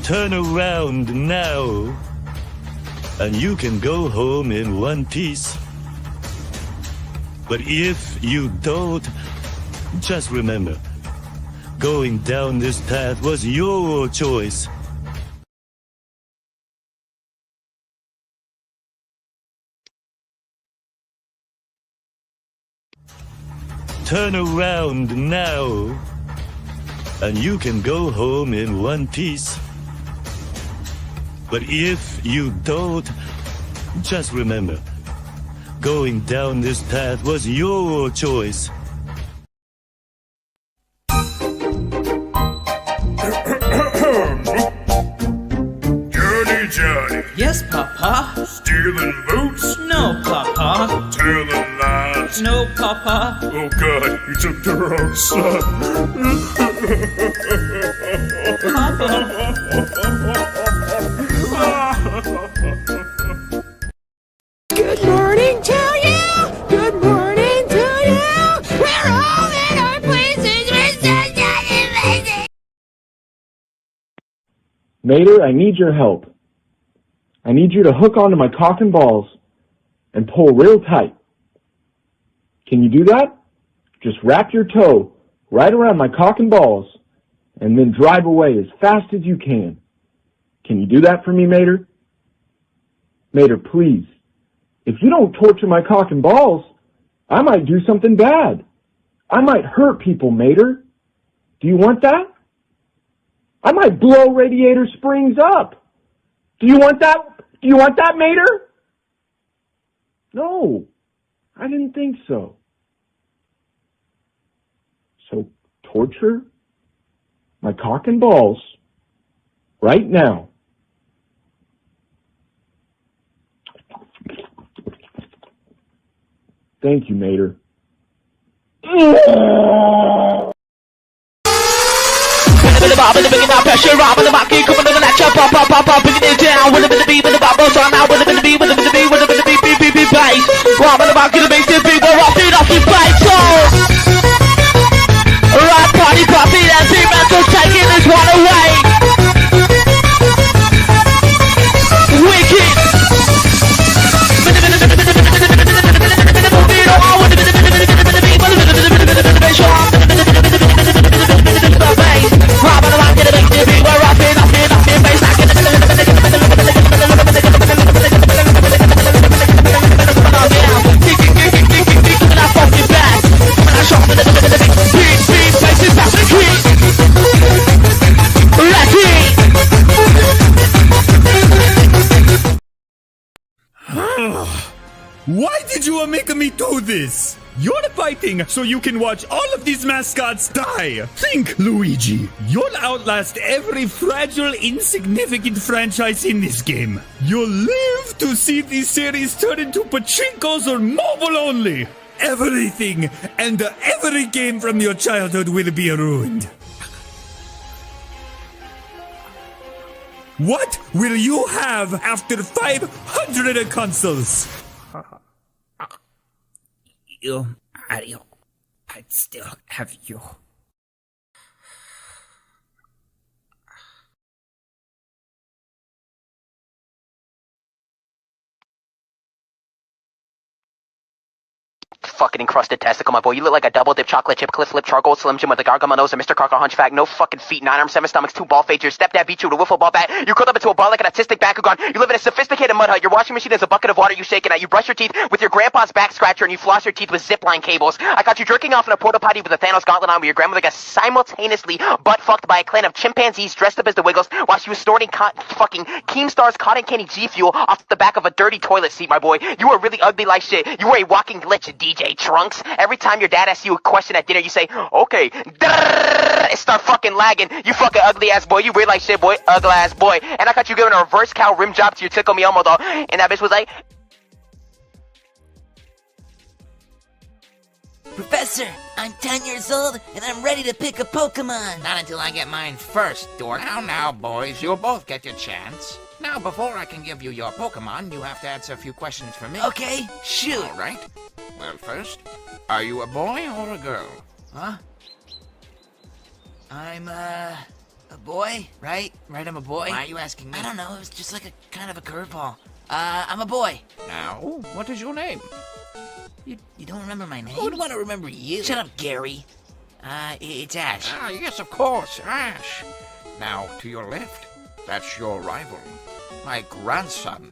Turn around now, and you can go home in one piece. But if you don't, just remember, going down this path was your choice. Turn around now, and you can go home in one piece. But if you don't, just remember, going down this path was your choice. Johnny. Yes, Papa. Stealing boots? No, Papa. Telling lies? No, Papa. Oh God, you took the wrong son. Good morning to you! Good morning to you! We're all in our places! We're so amazing! Mater, I need your help. I need you to hook onto my cock and balls and pull real tight. Can you do that? Just wrap your toe right around my cock and balls and then drive away as fast as you can. Can you do that for me, Mater? Mater, please. If you don't torture my cock and balls, I might do something bad. I might hurt people, Mater. Do you want that? I might blow Radiator Springs up. Do you want that? Do you want that, Mater? No, I didn't think so. So torture my cock and balls right now. Thank you, Mater. With the bob and the bringing out pressure, rob and the monkey coming to the lecture, pop, pop, pop, pop, bringing it down. With the beat, with the bubbles on now, with the beat, with the beat, with the beat, beat, beat, beat, bass. Rob and the monkey, the bass, the beat, we're off it off his face. So, right party, party, that's it, mental taking this one away. Wicked. Why did you make me do this? You're fighting so you can watch all of these mascots die. Think, Luigi. You'll outlast every fragile, insignificant franchise in this game. You'll live to see these series turn into pachinkos or mobile only. Everything and every game from your childhood will be ruined. What will you have after 500 consoles? I'd still have you. Fucking encrusted testicle, my boy. You look like a double dip chocolate chip cliff flip charcoal slim jim with a gargle nose and Mr. Carker hunchback. No fucking feet, 9 arms, 7 stomachs, 2 ball fades. Your stepdad beat you with a wiffle ball bat. You curled up into a ball like an autistic Bakugan. You live in a sophisticated mud hut. Your washing machine is a bucket of water you shaking at. You brush your teeth with your grandpa's back scratcher and you floss your teeth with zipline cables. I caught you jerking off in a porta potty with a Thanos gauntlet on where your grandmother got simultaneously butt fucked by a clan of chimpanzees dressed up as the Wiggles while she was snorting fucking Keemstar's cotton candy G Fuel off the back of a dirty toilet seat, my boy. You were really ugly like shit. You were a walking glitch, DJ Trunks. Every time your dad asks you a question at dinner, you say, okay, and start fucking lagging. You fucking ugly ass boy. You weird like shit, boy. Ugly ass boy. And I caught you giving a reverse cow rim job to your Tickle Me Elmo doll. And that bitch was like, Professor, I'm 10 years old and I'm ready to pick a Pokemon. Not until I get mine first, Dork. Now, boys, you'll both get your chance. Now, before I can give you your Pokemon, you have to answer a few questions for me. Okay, shoot. All right. Well, first, are you a boy or a girl? Huh? I'm, A boy, right? Right, I'm a boy. Why are you asking me? I don't know. It was just like a kind of a curveball. I'm a boy. Now, what is your name? You don't remember my name? Who would want to remember you? Shut up, Gary. It's Ash. Ah, yes, of course, Ash. Now, to your left, that's your rival, my grandson.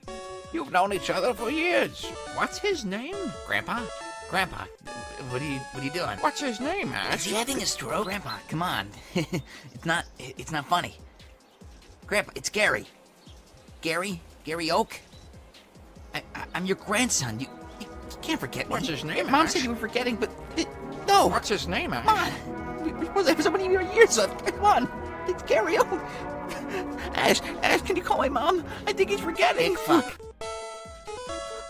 You've known each other for years. What's his name? Grandpa? Grandpa, what are you doing? What's his name, Is Ash? he having a stroke? Grandpa, come on. It's not funny. Grandpa, it's Gary. Gary Oak. I'm your grandson. You can't forget me. What's his name, Mom Ash? said you were forgetting, but no. What's his name, Ash? Come on. It was so many years ago. Come on. It's Gary Oak. Ash, can you call my mom? I think he's forgetting. Big fuck.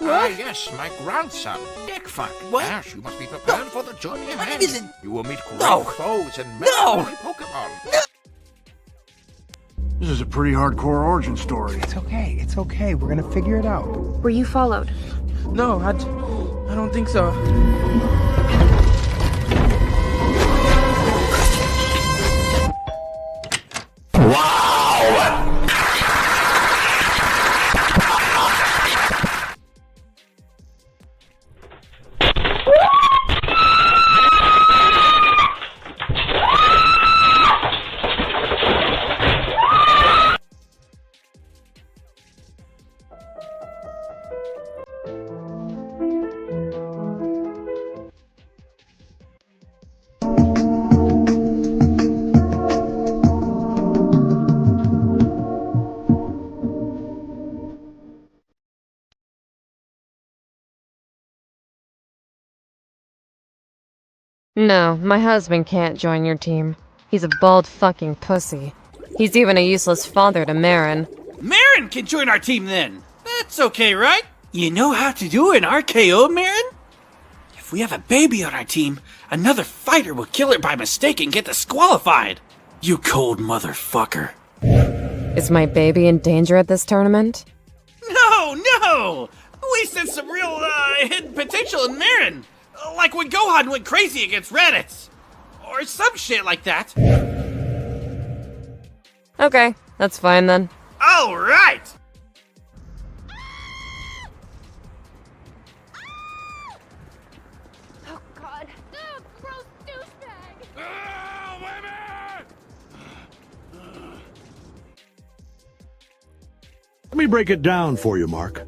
Ah, yes, my grandson, Dick Fuck. What? Ash, you must be prepared for the journey ahead. name isn't- You will meet great No. foes and No. many Pokemon. This is a pretty hardcore origin story. It's okay. We're gonna figure it out. Were you followed? No, I don't think so. No, my husband can't join your team. He's a bald fucking pussy. He's even a useless father to Marin. Marin can join our team then. That's okay, right? You know how to do an RKO, Marin? If we have a baby on our team, another fighter will kill her by mistake and get disqualified. You cold motherfucker. Is my baby in danger at this tournament? No! We sense some real, hidden potential in Marin. Like when Gohan went crazy against Raditz. Or some shit like that. Okay, that's fine then. Alright! Oh, God. Ugh, gross douchebag. Let me break it down for you, Mark.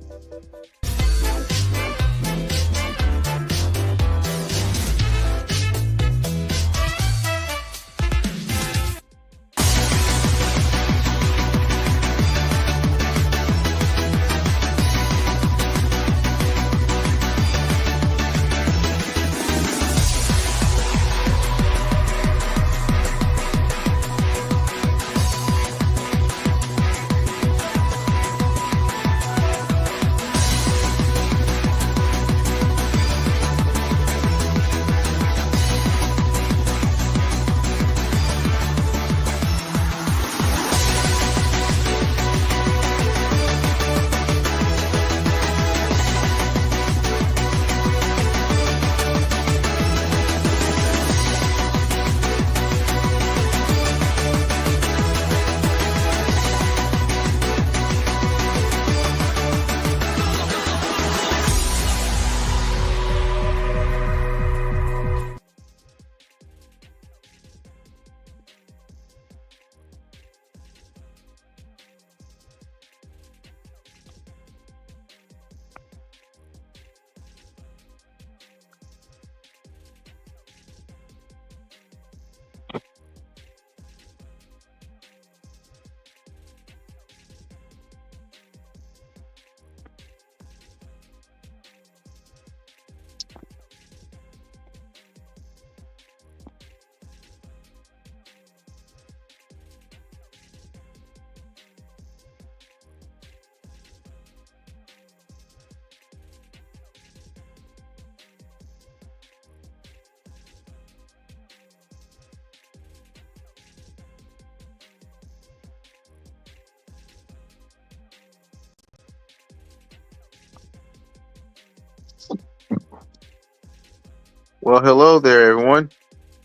Well, hello there, everyone.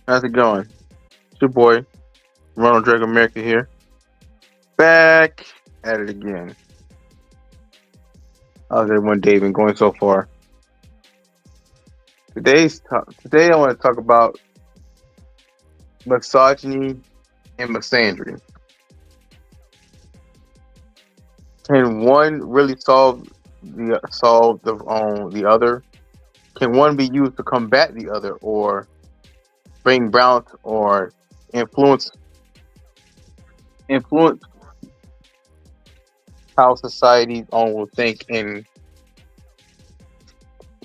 How's it going? It's your boy, Ronald Drag America here. Back at it again. How's everyone day been going so far? Today I want to talk about misogyny and misandry. Can one really solve the other? Can one be used to combat the other, or bring balance, or influence how society will think and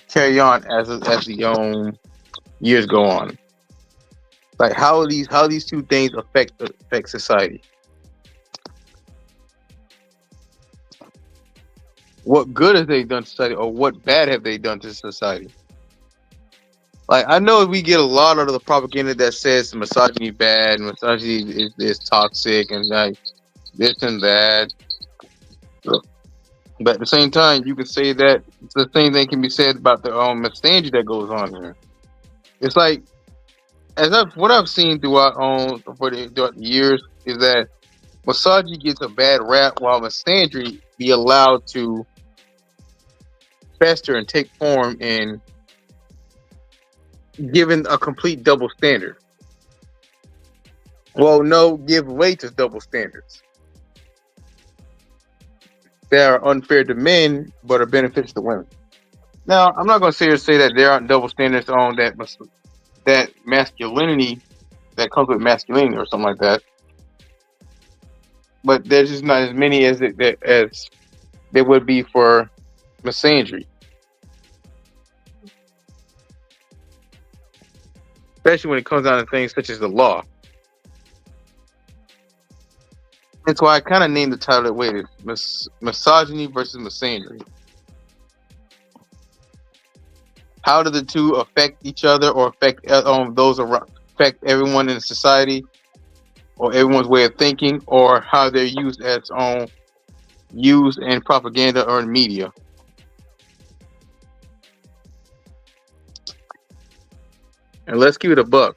carry on as the years go on? Like how these two things affect society? What good have they done to society, or what bad have they done to society? Like, I know we get a lot of the propaganda that says misogyny bad, misogyny is toxic, and like this and that. But at the same time, you can say that the same thing can be said about the misandry that goes on here. It's like, what I've seen throughout the years is that misogyny gets a bad rap, while misandry be allowed to fester and take form and given a complete double standard. Well, no, give way to double standards that are unfair to men but are beneficial to women. Now, I'm not going to say that there aren't double standards on that masculinity that comes with masculinity or something like that, but there's just not as many as there would be for misandry. Especially when it comes down to things such as the law. That's why I kind of named the title that way: misogyny versus misandry. How do the two affect each other, or affect those around, affect everyone in society, or everyone's way of thinking, or how they're used used in propaganda or in media? And let's keep it a buck.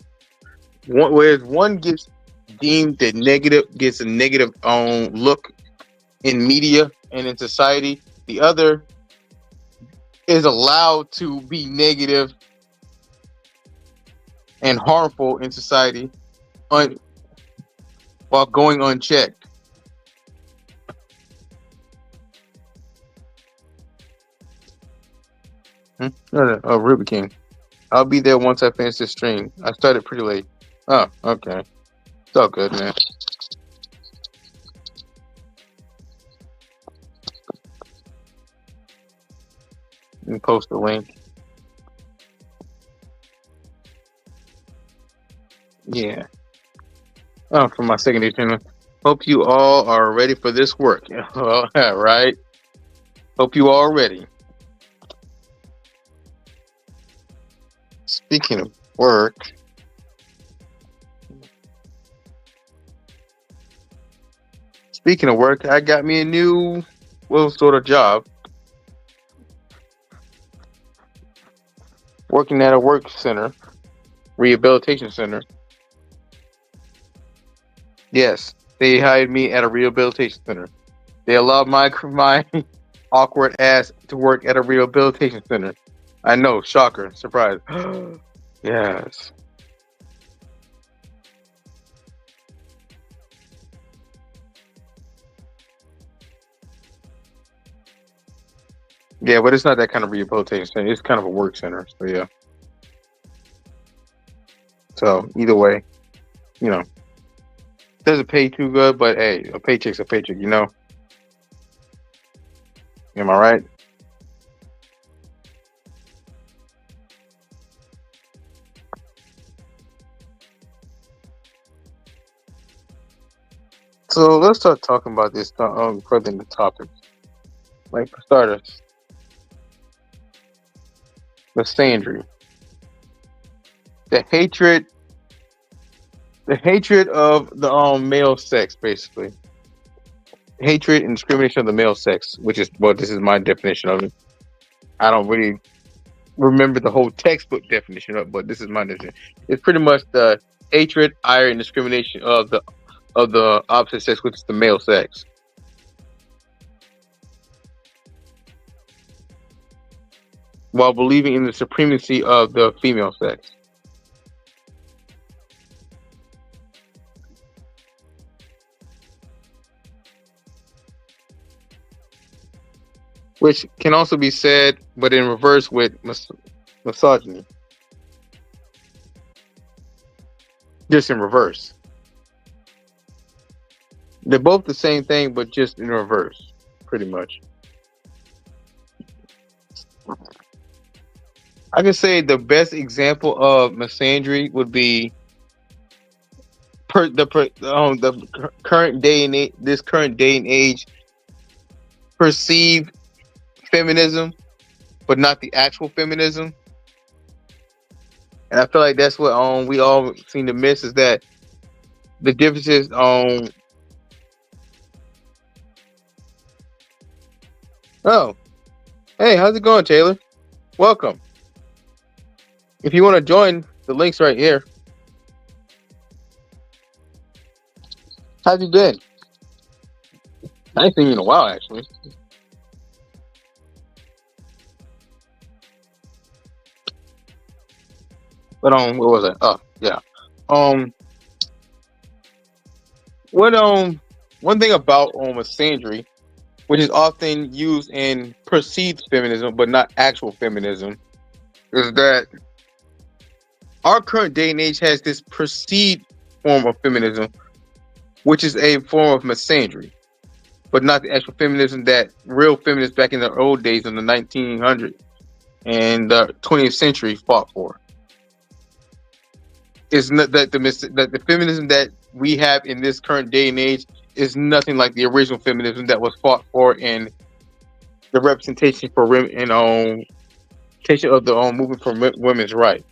Whereas one gets deemed a negative look in media and in society, the other is allowed to be negative and harmful in society while going unchecked. Ruby King. I'll be there once I finish this stream. I started pretty late. Oh, okay. It's all good, man. Let me post the link. Yeah. Oh, for my secondary channel. Hope you all are ready for this work. All right. Hope you all are ready. Speaking of work, I got me a new sort of job. Working at a work center, rehabilitation center. Yes, they hired me at a rehabilitation center. They allowed my awkward ass to work at a rehabilitation center. I know, shocker, surprise. Yes. Yeah, but it's not that kind of rehabilitation center. It's kind of a work center. So yeah. So either way, doesn't pay too good, but hey, a paycheck's a paycheck, Am I right? So let's start talking about this further in the topic. Like, for starters, misandry. The hatred of the male sex, basically. Hatred and discrimination of the male sex, which is, this is my definition of it. I don't really remember the whole textbook definition of it, but this is my definition. It's pretty much the hatred, ire, and discrimination of the of the opposite sex, which is the male sex. While believing in the supremacy of the female sex. Which can also be said, but in reverse with misogyny. Just in reverse. They're both the same thing, but just in reverse, pretty much. I can say the best example of misandry would be the current day and age, this current day and age perceived feminism, but not the actual feminism. And I feel like that's what we all seem to miss, is that the differences on. Oh, hey, how's it going, Taylor? Welcome. If you want to join, the link's right here. How you been? I ain't seen you in a while, actually. But what was that? Oh, yeah. One thing about misandry, which is often used in perceived feminism, but not actual feminism, is that our current day and age has this perceived form of feminism, which is a form of misandry, but not the actual feminism that real feminists back in the old days in the 1900s and the 20th century fought for. Is not that the feminism that we have in this current day and age is nothing like the original feminism that was fought for in the representation for women and representation of the movement for women's rights.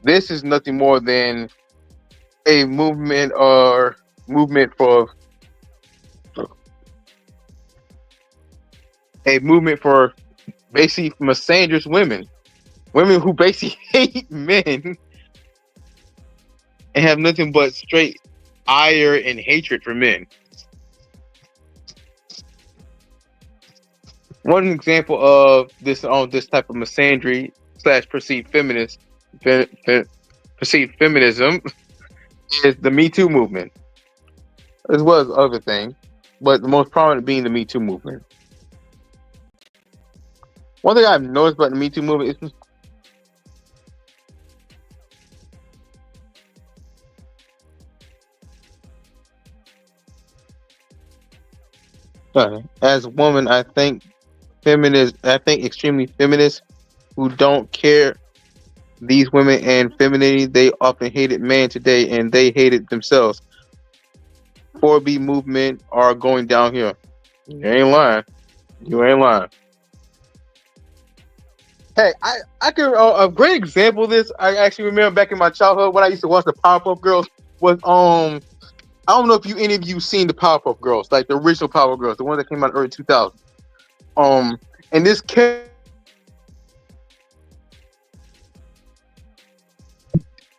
This is nothing more than a movement for basically misandrous women who basically hate men and have nothing but straight ire and hatred for men. One example of this type of misandry / perceived feminism is the Me Too movement, as well as other things, but the most prominent being the Me Too movement. One thing I've noticed about the Me Too movement is as a woman, I think extremely feminists who don't care these women and femininity, they often hated man today, and they hated themselves. 4B movement are going downhill. You ain't lying. You ain't lying. Hey, I can a great example of this. I actually remember back in my childhood when I used to watch the Powerpuff Girls was I don't know if any of you seen the Powerpuff Girls, like the original Powerpuff Girls, the one that came out in early 2000s. And this character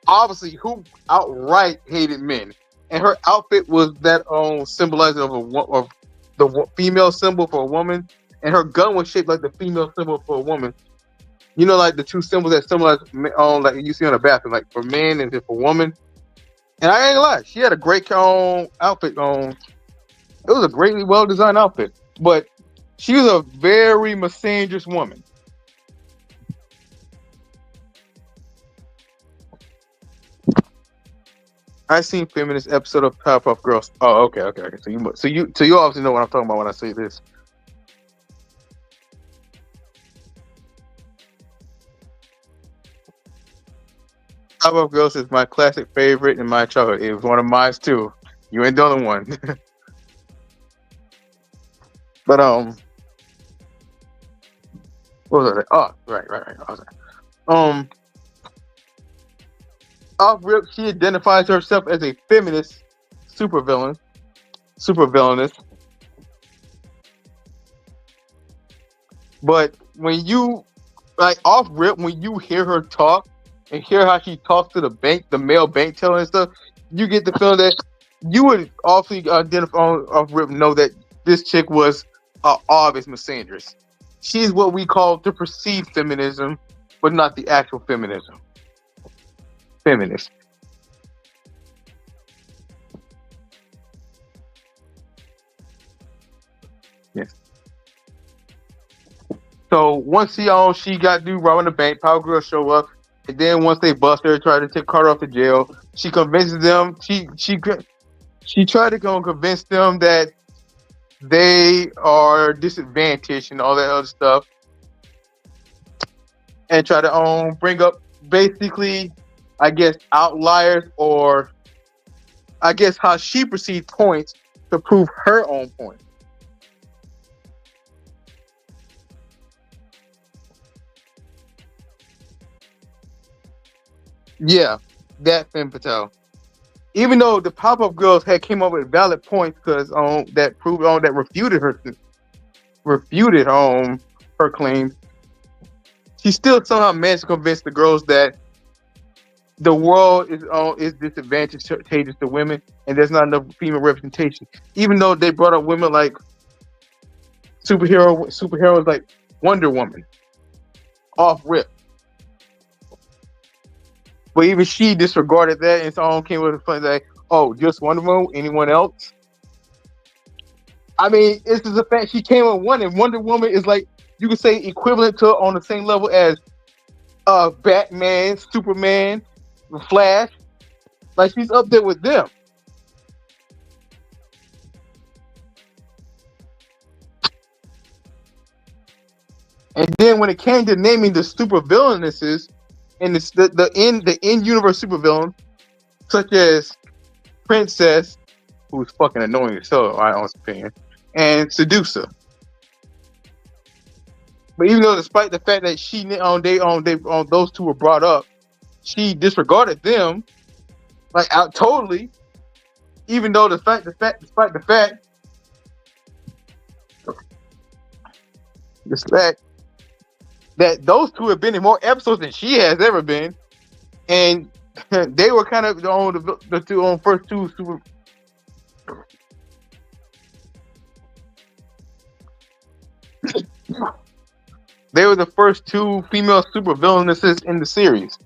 obviously who outright hated men, and her outfit was that symbolizing of the female symbol for a woman, and her gun was shaped like the female symbol for a woman. You know, like the two symbols that symbolize like you see on a bathroom, like for men and for woman. And I ain't gonna lie, she had a great outfit. It was a greatly well designed outfit, but she was a very misandrous woman. I seen feminist episode of Powerpuff Girls. Oh, okay. So you obviously know what I'm talking about when I say this. Powerpuff Girls is my classic favorite in my childhood. It was one of mine too. You ain't the only one. But what was that? Oh, right. What was that? Off rip, she identifies herself as a feminist super villainess. But when you off rip, when you hear her talk and hear how she talks to the male bank teller and stuff, you get the feeling that you would awfully identify off rip know that this chick was obvious misandrist. She's what we call the perceived feminism, but not the actual feminism. Feminist. Yes. So once she got due robbing the bank, Power Girl show up, and then once they bust her, try to take Carter off to jail. She convinces them. She tried to go and convince them that they are disadvantaged and all that other stuff, and try to bring up basically, I guess, outliers, or I guess how she perceived points to prove her own point. Yeah, that Femme Fatale. Even though the pop-up girls had came up with valid points because that proved that refuted her claims, she still somehow managed to convince the girls that the world is disadvantageous to women and there's not enough female representation. Even though they brought up women like superheroes like Wonder Woman off rip. But even she disregarded that and so came with a fun like, oh, just Wonder Woman, anyone else? I mean, it's just a fact she came with one, and Wonder Woman is like, you could say equivalent to on the same level as Batman, Superman, Flash. Like, she's up there with them. And then when it came to naming the super villainesses and the in-universe supervillain, such as Princess, who's fucking annoying as hell, in my own opinion, and Seducer. But even though, despite the fact that those two were brought up, she disregarded them, like out totally. Even though despite the fact that those two have been in more episodes than she has ever been, and they were kind of the first two super. They were the first two female super villainesses in the series,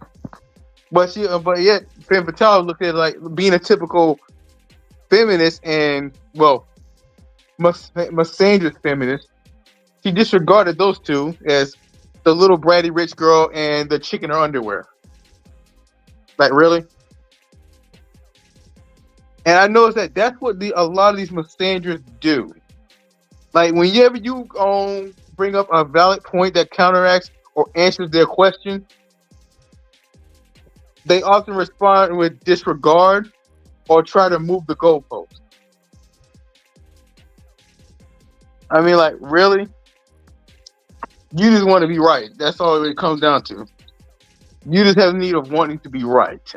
but yet Femme Fatale looked at it like being a typical feminist and misandrist feminist. She disregarded those two as the little bratty rich girl and the chick in her underwear. Like, really? And I noticed that that's what a lot of these misandrists do. Like, whenever you bring up a valid point that counteracts or answers their question, they often respond with disregard or try to move the goalpost. I mean, like, really? You just want to be right. That's all it comes down to. You just have a need of wanting to be right.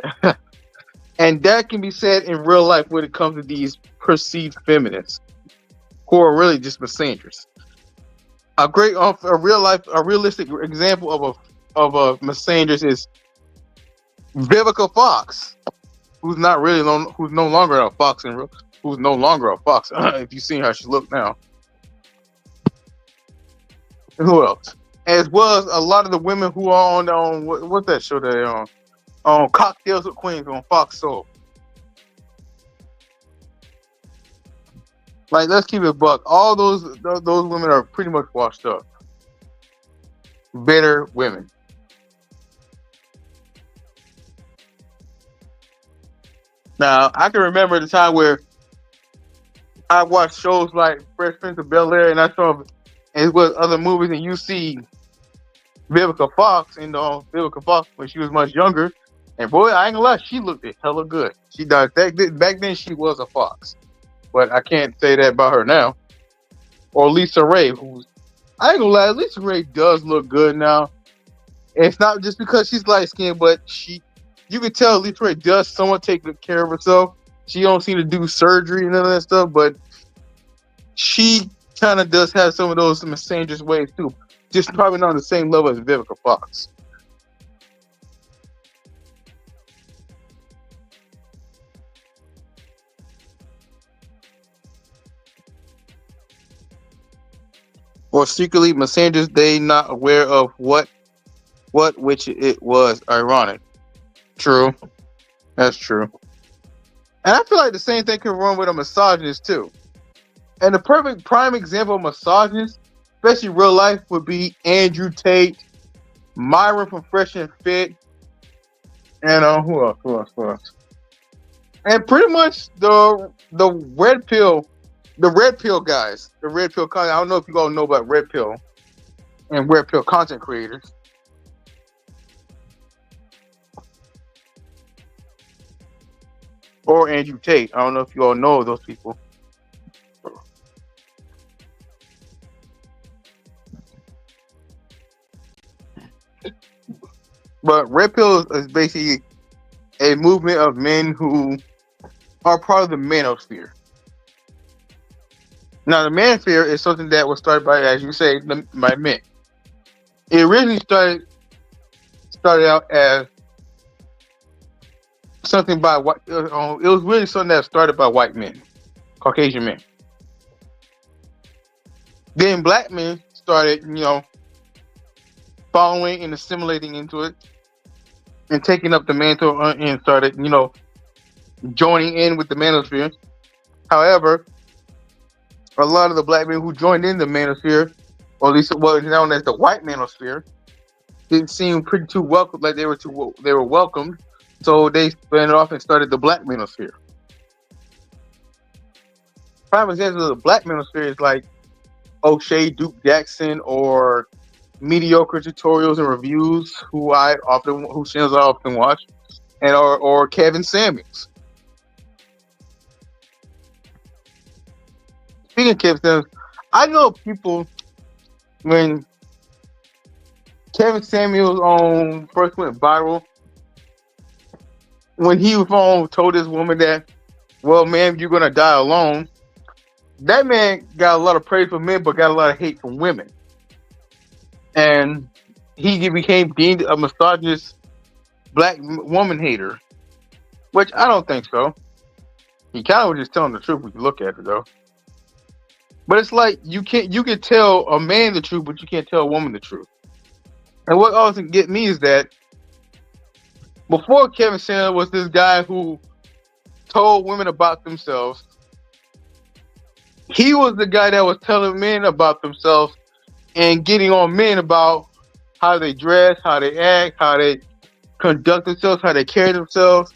And that can be said in real life when it comes to these perceived feminists who are really just misandrists. A realistic example of a misandrist is Vivica Fox, who's no longer a Fox if you've seen how she looks now. And who else? As well as a lot of the women who are on what's that show that they're on Cocktails with Queens on Fox Soul. Like, let's keep it a buck. All those women are pretty much washed up. Bitter women. Now, I can remember the time where I watched shows like Fresh Prince of Bel-Air, and I saw as well as other movies, and you see Vivica Fox when she was much younger, and boy, I ain't gonna lie, she looked hella good. She died back then. She was a fox. But I can't say that about her now. Or Lisa Ray, I ain't gonna lie, Lisa Ray does look good now. And it's not just because she's light skinned, but you can tell Lisa Ray does somewhat take good care of herself. She don't seem to do surgery and none of that stuff, but she kind of does have some of those misandrist ways too. Just probably not on the same level as Vivica Fox. or secretly misandrous, they not aware of what which it was. Ironic. True. That's true. And I feel like the same thing can run with a misogynist too. And the perfect prime example of misogynist, especially real life, would be Andrew Tate, Myron from Fresh and Fit, and who else? And pretty much the red pill guys, the red pill content. I don't know if you all know about red pill and red pill content creators. Or Andrew Tate. I don't know if you all know those people. But red pill is basically a movement of men who are part of the manosphere. Now, the manosphere is something that was started by, as you say, by men. It originally started out as something by white. It was really something that started by white men, Caucasian men. Then black men started, following and assimilating into it, and taking up the mantle and started, joining in with the manosphere. However, a lot of the black men who joined in the manosphere, or at least what is known as the white manosphere, didn't seem pretty too welcome, like they were welcomed. So they spun it off and started the black manosphere. Prime example of the black manosphere is like O'Shea, Duke Jackson, or mediocre tutorials and reviews whose channels I often watch, and or Kevin Samuels. Speaking of Kevin Samuels, I know people when Kevin Samuels first went viral, when he told this woman that, well, ma'am, you're gonna die alone. That man got a lot of praise from men, but got a lot of hate from women. And he became deemed a misogynist black woman hater, which I don't think so. He kind of was just telling the truth when you look at it, though. But it's like you can tell a man the truth, but you can't tell a woman the truth. And what also get me is that before Kevin Samuels was this guy who told women about themselves, he was the guy that was telling men about themselves and getting on men about how they dress, how they act, how they conduct themselves, how they carry themselves,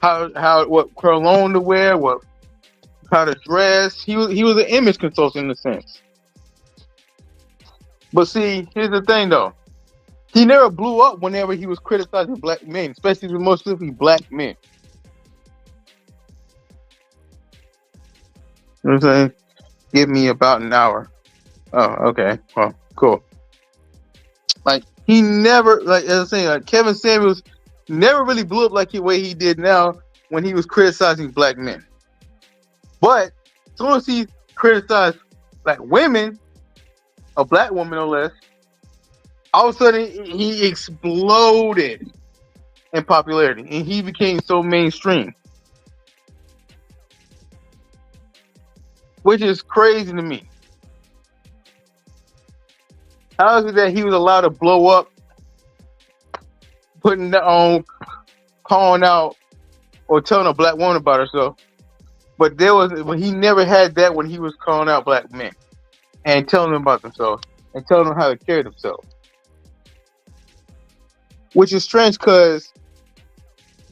what cologne to wear, how to dress. He was an image consultant in a sense. But see, here's the thing though. He never blew up whenever he was criticizing black men, especially most specifically black men. You know what I'm saying? Give me about an hour. Oh, okay. Well, cool. Like, he never, like, as I was saying, like, Kevin Samuels never really blew up like the way he did now when he was criticizing black men. But as soon as he criticized black women, a black woman no less, all of a sudden he exploded in popularity and he became so mainstream. Which is crazy to me. How is it that he was allowed to blow up, putting on, calling out, or telling a black woman about herself? But he never had that when he was calling out black men and telling them about themselves and telling them how to carry themselves. Which is strange because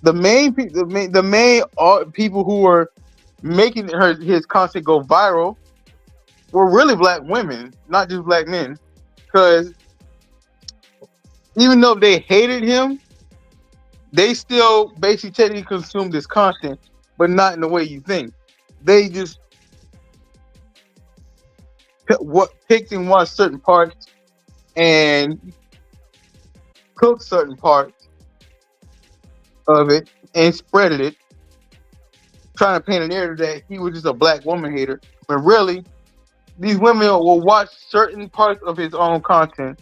the main people who were making his content go viral were really black women, not just black men. Because even though they hated him, they still basically technically consumed his content, but not in the way you think. They just picked and watched certain parts and cooked certain parts of it and spreaded it, trying to paint a narrative that he was just a black woman hater. But really, these women will watch certain parts of his own content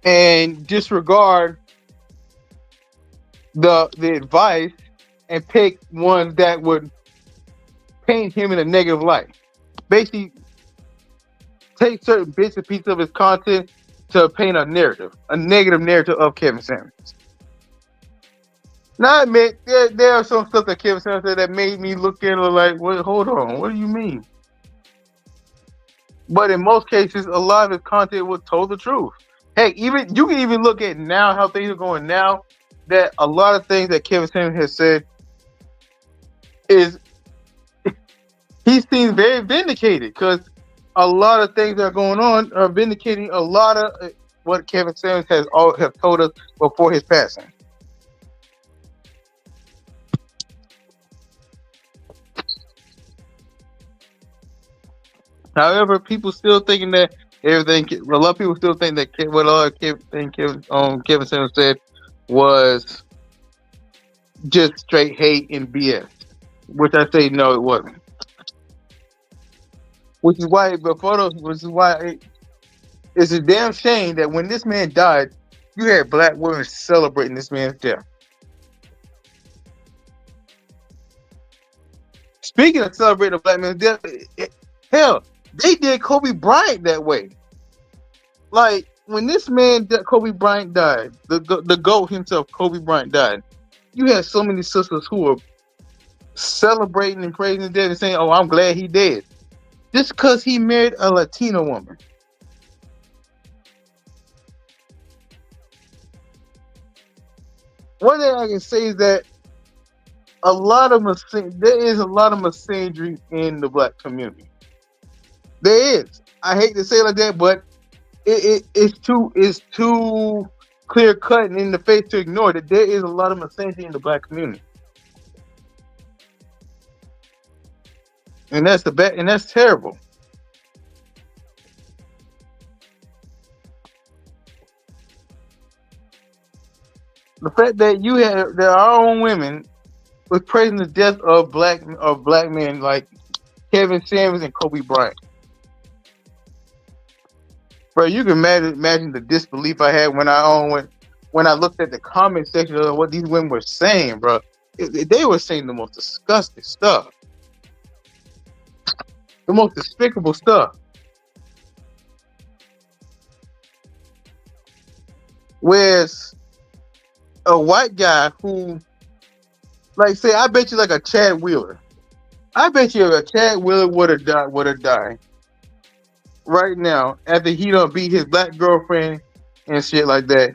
and disregard the advice and pick ones that would paint him in a negative light. Basically, take certain bits and pieces of his content to paint a negative narrative of Kevin Samuels. Now, I admit, there are some stuff that Kevin Samuels said that made me look at it like, wait, hold on, what do you mean? But in most cases, a lot of his content was told the truth. Heck, even you can even look at now how things are going now. That a lot of things that Kevin Samuels has said is he seems very vindicated because a lot of things that are going on are vindicating a lot of what Kevin Samuels have told us before his passing. However, people still thinking that everything. A lot of people still think that what a lot of Kevin Samuels said was just straight hate and BS, which I say no, it wasn't. Which is why it's a damn shame that when this man died, you had black women celebrating this man's death. Speaking of celebrating a black man's death, hell, they did Kobe Bryant that way. Like when this man Kobe Bryant died, the GOAT himself, Kobe Bryant died. You had so many sisters who were celebrating and praising his death and saying, "Oh, I'm glad he dead," just because he married a Latina woman. One thing I can say is that there is a lot of misandry in the black community. There is. I hate to say it like that, but it's too clear cut and in the face to ignore that there is a lot of misandry in the black community, and that's terrible. The fact that our own women was praising the death of black men like Kevin Samuels and Kobe Bryant. Bro, you can imagine the disbelief I had when I looked at the comment section of what these women were saying, bro. They were saying the most disgusting stuff, the most despicable stuff. Whereas a white guy who, like, say, I bet you like a Chad Wheeler. I bet you a Chad Wheeler would have died right now after he done beat his black girlfriend and shit like that.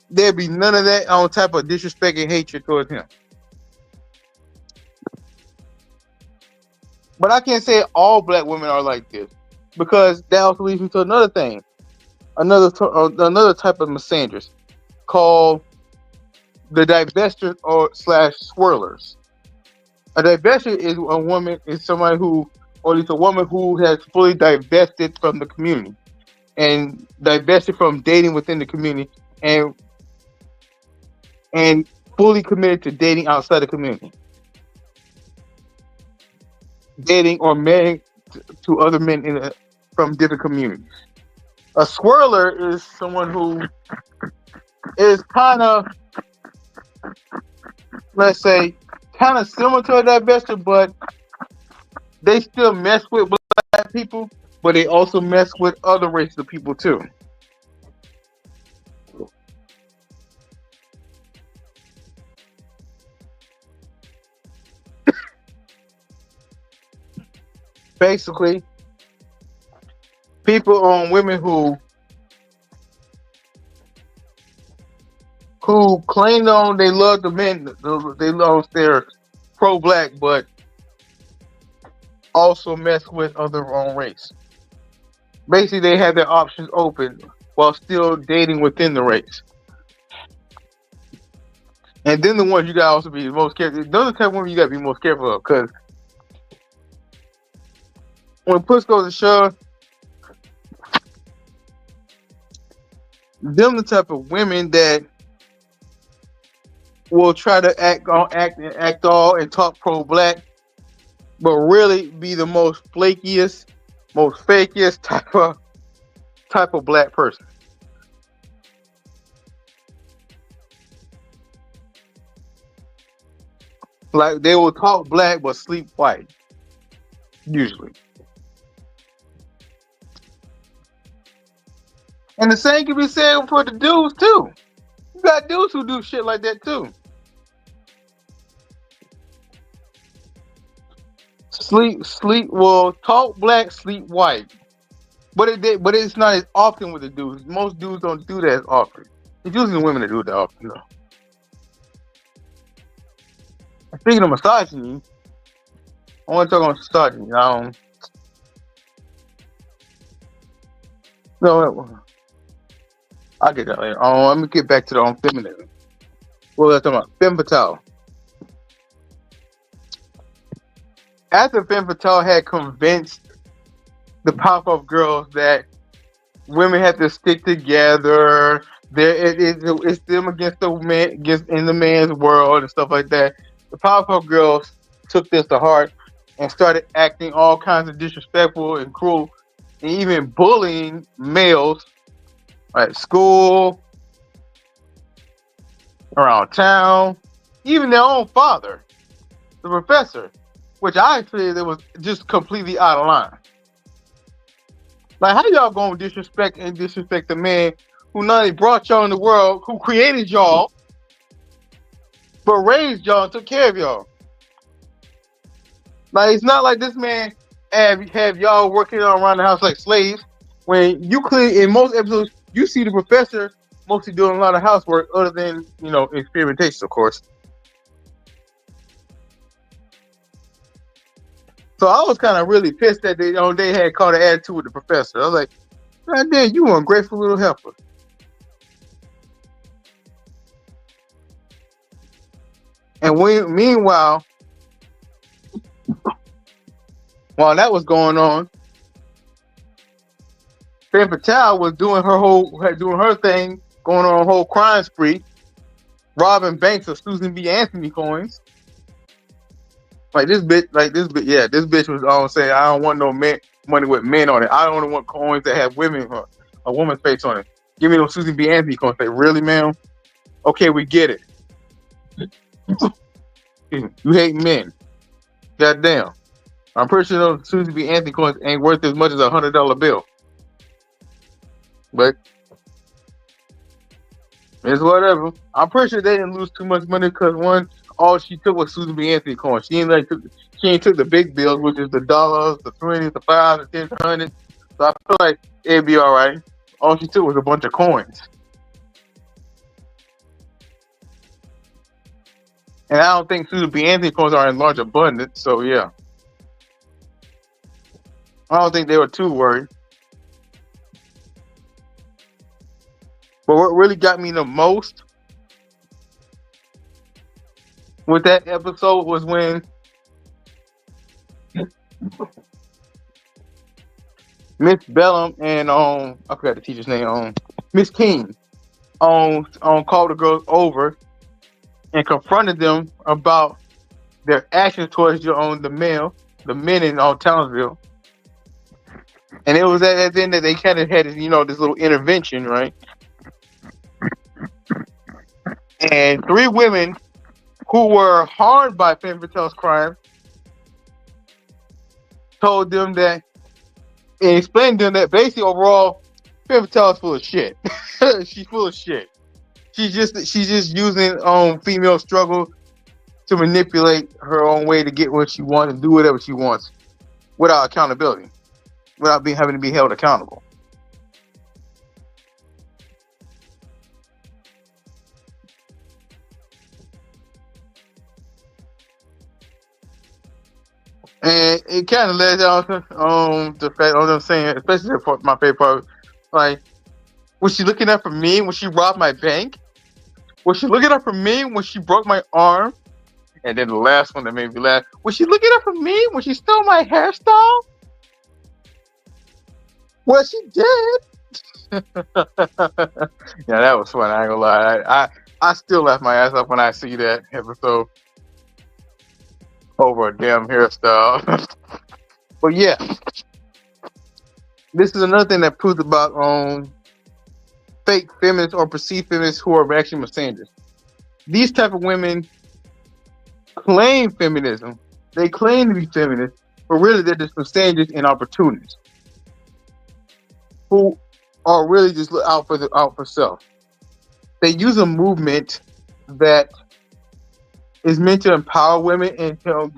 There'd be none of that on type of disrespect and hatred towards him. But I can't say all black women are like this, because that also leads me to another thing, another type of misandrist called the divestors or /swirlers. A divester is somebody who, or at least a woman who has fully divested from the community and divested from dating within the community and fully committed to dating outside the community, dating or marrying to other men from different communities. A swirler is someone who is kind of, let's say, kind of similar to a divester, but they still mess with black people, but they also mess with other races of people too. Basically, women who claim on they love the men, they love they're pro-black, but also mess with other own race. Basically, they have their options open while still dating within the race. And then the ones you gotta also be most careful. Those are the type of women you gotta be most careful of, because when push goes to shove, them the type of women that will try to act all and talk pro-black, but really be the most flakiest, most fakiest type of black person. Like they will talk black but sleep white, usually. And the same can be said for the dudes too. You got dudes who do shit like that too. Sleep. Well, talk black, sleep white. But it's not as often with the dudes. Most dudes don't do that as often. It's usually the women that do that often, though. Speaking of misogyny, I want to talk about misogyny. No, I'll get that later. Let me get back to the feminism. What was I talking about? Femme fatale. After Femme fatale had convinced the pop-up girls that women have to stick together, it's them against the man, in the man's world and stuff like that. The pop-up girls took this to heart and started acting all kinds of disrespectful and cruel, and even bullying males at school, around town, even their own father, the professor, which I feel that was just completely out of line. Like, how y'all gonna disrespect the man who not only brought y'all in the world, who created y'all, but raised y'all and took care of y'all? Like, it's not like this man have y'all working around the house like slaves. When you clearly, in most episodes, you see the professor mostly doing a lot of housework, other than experimentation, of course. So I was kind of really pissed that they had caught an attitude with the professor. I was like, God damn, you ungrateful little helper. And meanwhile, while that was going on, Femme fatale was doing her thing, going on a whole crime spree, robbing banks of Susan B. Anthony coins. This bitch was saying, I don't want no money with men on it. I only want coins that have a woman's face on it. Give me those Susan B. Anthony coins. Say, really, ma'am? Okay, we get it. You hate men. Goddamn. I'm pretty sure those Susan B. Anthony coins ain't worth as much as a $100 bill. But it's whatever. I'm pretty sure they didn't lose too much money because all she took was Susan B. Anthony coins. She ain't took the big bills, which is the dollars, the 20s, the 5s, the 10s, the 100s. So I feel like it'd be all right. All she took was a bunch of coins. And I don't think Susan B. Anthony coins are in large abundance, so yeah. I don't think they were too worried. But what really got me the most with that episode was when Miss Bellum and I forgot the teacher's name, Miss King, called the girls over and confronted them about their actions towards the men in Townsville. And it was at the end that they kind of had this little intervention, right? And 3 women who were harmed by Femme fatale's crime told them that, and explained to them that basically overall, Femme fatale is full of shit. She's full of shit. She's just using female struggle to manipulate her own way to get what she wants and do whatever she wants without accountability, without having to be held accountable. And it kind of led down to the fact, I'm saying, especially my favorite part, like, was she looking out for me when she robbed my bank? Was she looking out for me when she broke my arm? And then the last one that made me laugh, was she looking out for me when she stole my hairstyle? Well, she did. Yeah, that was fun. I ain't gonna lie. I still laugh my ass off when I see that episode over a damn hairstyle. But yeah, this is another thing that proves about fake feminists or perceived feminists who are actually misandrous. These type of women, claim feminism. They claim to be feminists, but really they're just misandrous and opportunists who are really just out for self. They use a movement that is meant to empower women and to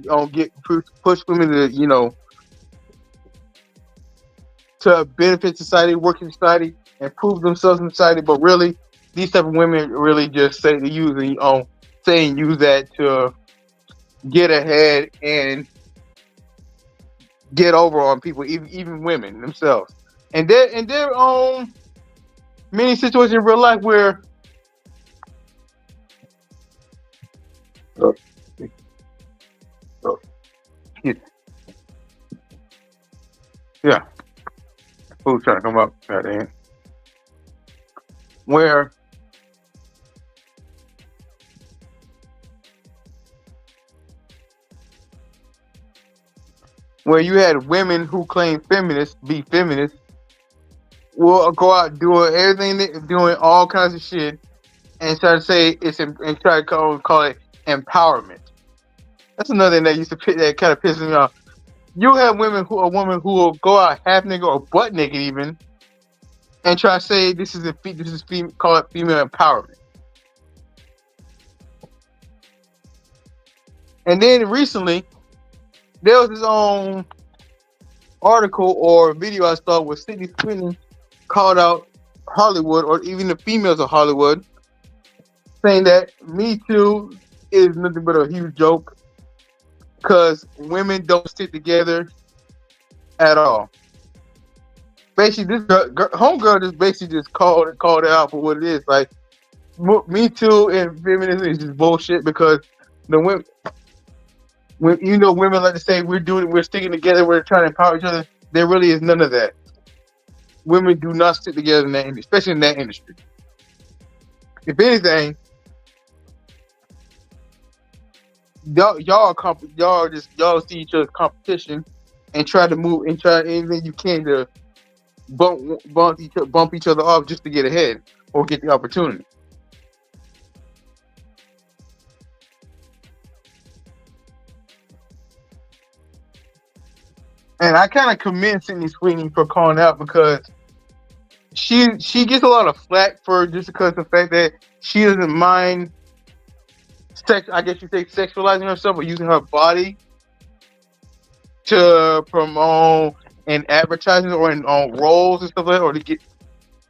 push women to to benefit society, work in society, and prove themselves in society. But really, these type of women really just say to use that to get ahead and get over on people, even women themselves. And there many situations in real life where yeah, who's trying to come up at the end? Where you had women who claim be feminists, will go out doing everything, doing all kinds of shit, and try to say and try to call it empowerment. That's another thing that kind of pisses me off. You have a woman who will go out half naked or butt naked even, and try to say call it female empowerment. And then recently, there was this article or video I saw where Sydney Sweeney called out Hollywood, or even the females of Hollywood, saying that Me Too is nothing but a huge joke because women don't stick together at all. Basically, this homegirl just basically just called it out for what it is. Like, Me Too and feminism is just bullshit because the women. Women like to say we're sticking together, we're trying to empower each other. There really is none of that. Women do not stick together in that industry, especially in that industry. If anything, y'all see each other's competition and try anything you can to bump each other off just to get ahead or get the opportunity. And I kind of commend Sydney Sweeney for calling out because she gets a lot of flack for just because of the fact that she doesn't mind I guess you say sexualizing herself or using her body to promote in advertising or in roles and stuff like that, or to get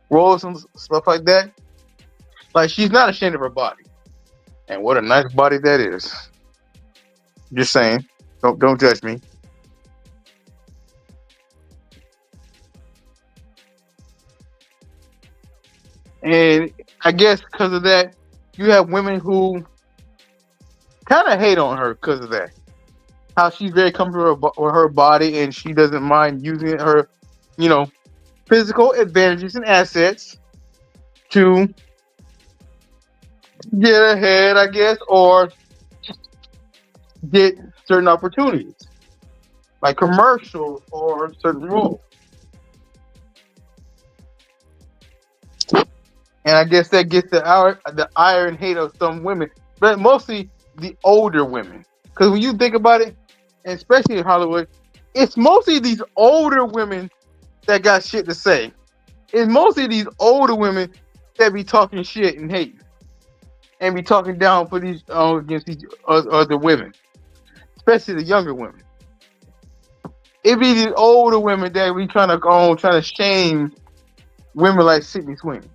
roles and stuff like that. Like, she's not ashamed of her body. And what a nice body that is. Just saying. Don't judge me. And I guess because of that, you have women who kind of hate on her because of that. How she's very comfortable with her body and she doesn't mind using her, physical advantages and assets to get ahead, I guess, or get certain opportunities, like commercials or certain roles. And I guess that gets the ire and hate of some women, but mostly the older women. Because when you think about it, and especially in Hollywood, it's mostly these older women that got shit to say. It's mostly these older women that be talking shit and hate, and be talking down for these against these other women, especially the younger women. It be these older women that be trying to shame women like Sydney Sweeney.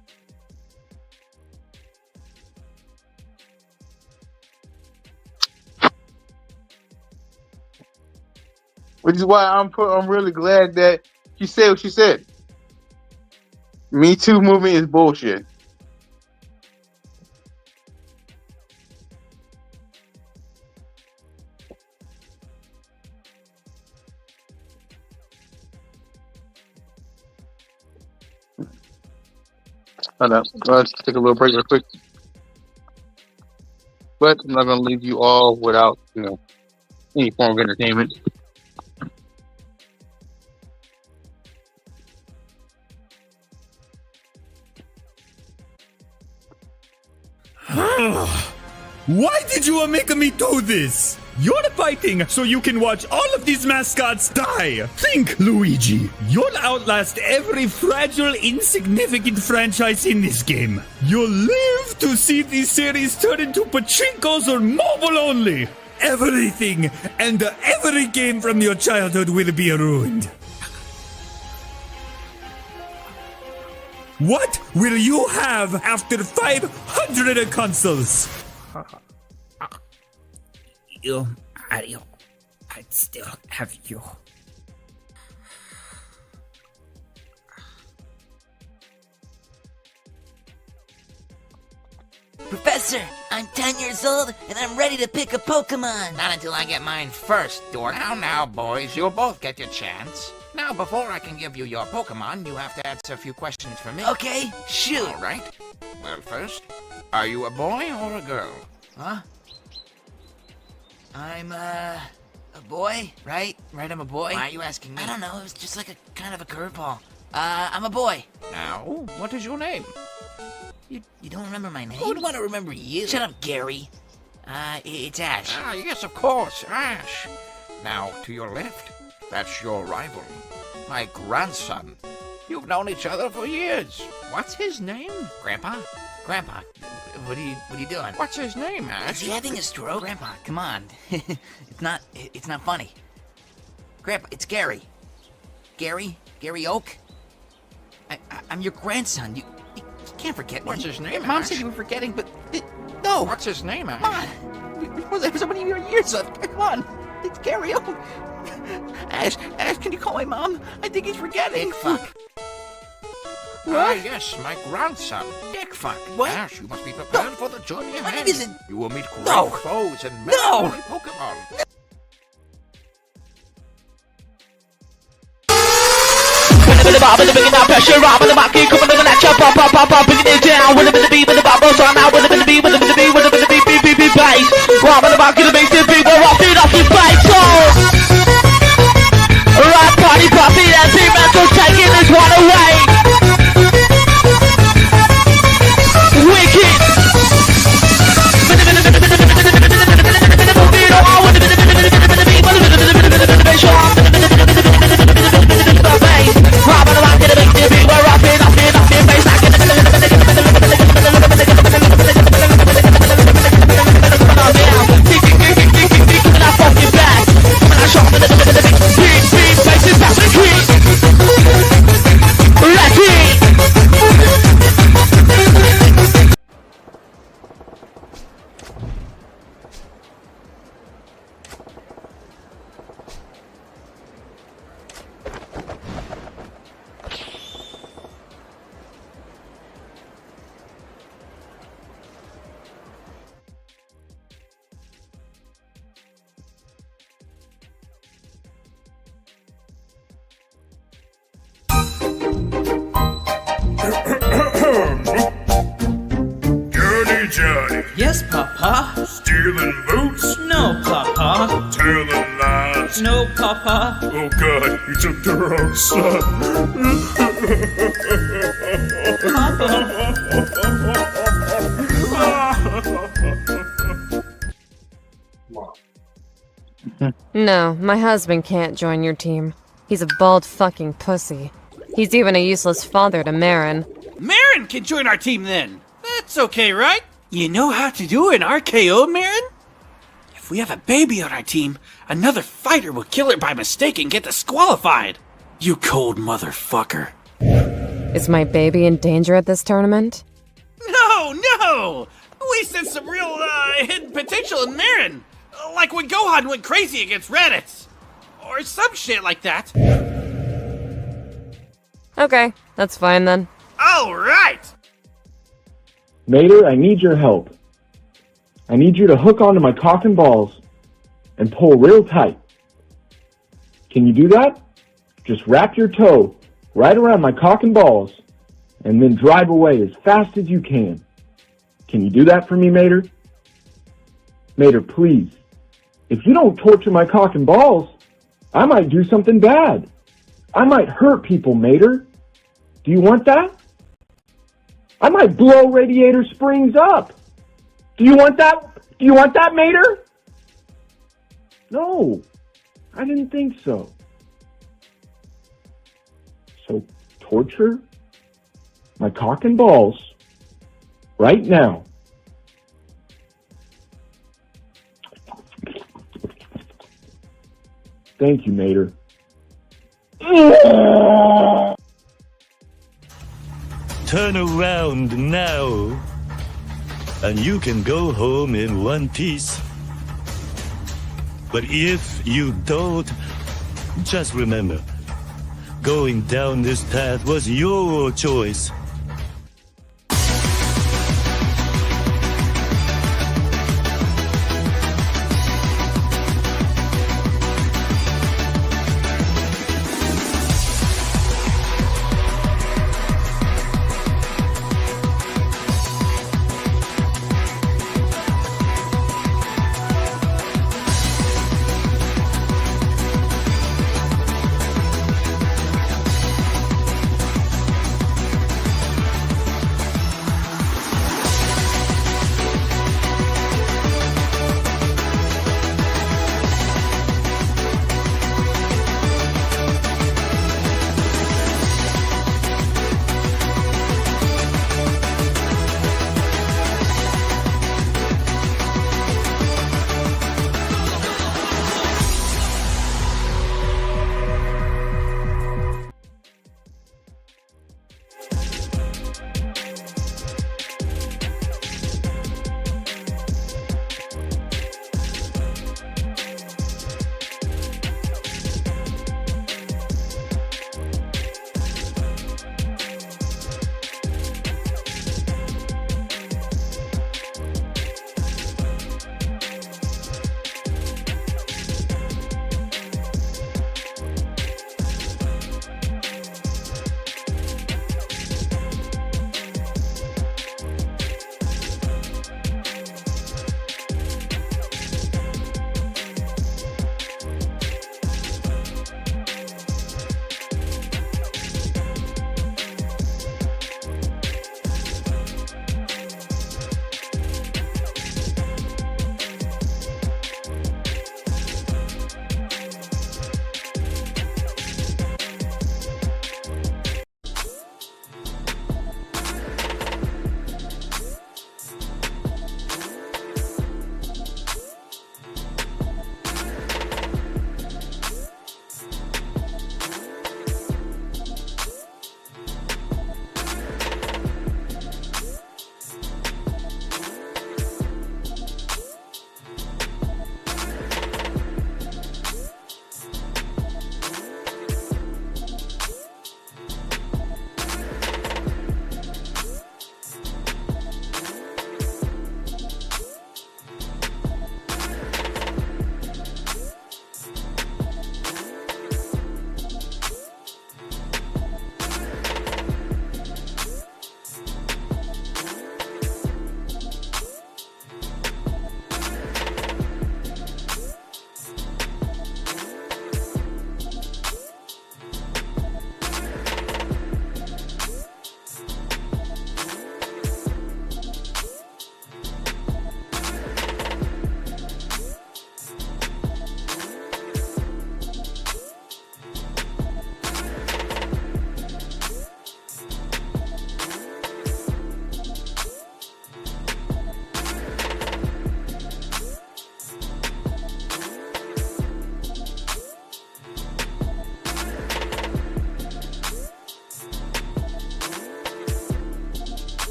Which is why I'm really glad that she said what she said. Me Too movement is bullshit. Let's take a little break real quick. But I'm not going to leave you all without, any form of entertainment. Why did you make me do this? You're fighting so you can watch all of these mascots die. Think, Luigi. You'll outlast every fragile, insignificant franchise in this game. You'll live to see these series turn into pachinkos or mobile only. Everything and every game from your childhood will be ruined. What will you have after 500 consoles? I'd still have you. Professor, I'm 10 years old and I'm ready to pick a Pokemon. Not until I get mine first, dork. Now, boys, you'll both get your chance. Now, before I can give you your Pokemon, you have to answer a few questions for me. Okay, shoot. All right. Well, first, are you a boy or a girl? Huh? I'm, a boy, right? Right, I'm a boy? Why are you asking me? I don't know, it was just like a kind of a curveball. I'm a boy. Now, what is your name? You don't remember my name? Who would want to remember you? Shut up, Gary. It's Ash. Ah, yes, of course, Ash. Now, to your left, that's your rival, my grandson. You've known each other for years. What's his name? Grandpa? Grandpa, what are you doing? What's his name, Ash? Is he having a stroke? Grandpa, come on. It's not funny. Grandpa, it's Gary. Gary Oak? I'm your grandson. You can't forget me. What's his name, Mom Ash? said you were forgetting, but no. What's his name, Ash? Come on. We've known so many years. Come on. It's Gary Oak. Ash, can you call my mom? I think he's forgetting. Dick fuck. Ah, yes, my grandson, Dick Fuck. What? Ash, you must be prepared for the journey ahead. name isn't- You will meet great No. foes and No. many Pokemon. Pressure on the market, coming to the latch up, bringing it down. With the beat, with the bubbles on now, with the beat, with the beat, with the beat, bass. Robbing the market, the bass, the beat, we're off his bike, so. Right party, poppy, and team mental taking this one away. Wicked. Johnny. Yes, Papa. Stealing boots? No, Papa. Telling lies? No, Papa. Oh God, you took the wrong son. No, my husband can't join your team. He's a bald fucking pussy. He's even a useless father to Marin. Marin can join our team then. That's okay, right? You know how to do an RKO, Marin? If we have a baby on our team, another fighter will kill it by mistake and get disqualified. You cold motherfucker. Is my baby in danger at this tournament? No! We sense some real, hidden potential in Marin. Like when Gohan went crazy against Raditz. Or some shit like that. Okay, that's fine then. Alright! Mater, I need your help. I need you to hook onto my cock and balls and pull real tight. Can you do that? Just wrap your toe right around my cock and balls and then drive away as fast as you can. Can you do that for me, Mater? Mater, please. If you don't torture my cock and balls, I might do something bad. I might hurt people, Mater. Do you want that? I might blow Radiator Springs up. Do you want that? Do you want that, Mater? No, I didn't think so. So torture my cock and balls right now. Thank you, Mater. Turn around now, and you can go home in one piece. But if you don't, just remember, going down this path was your choice.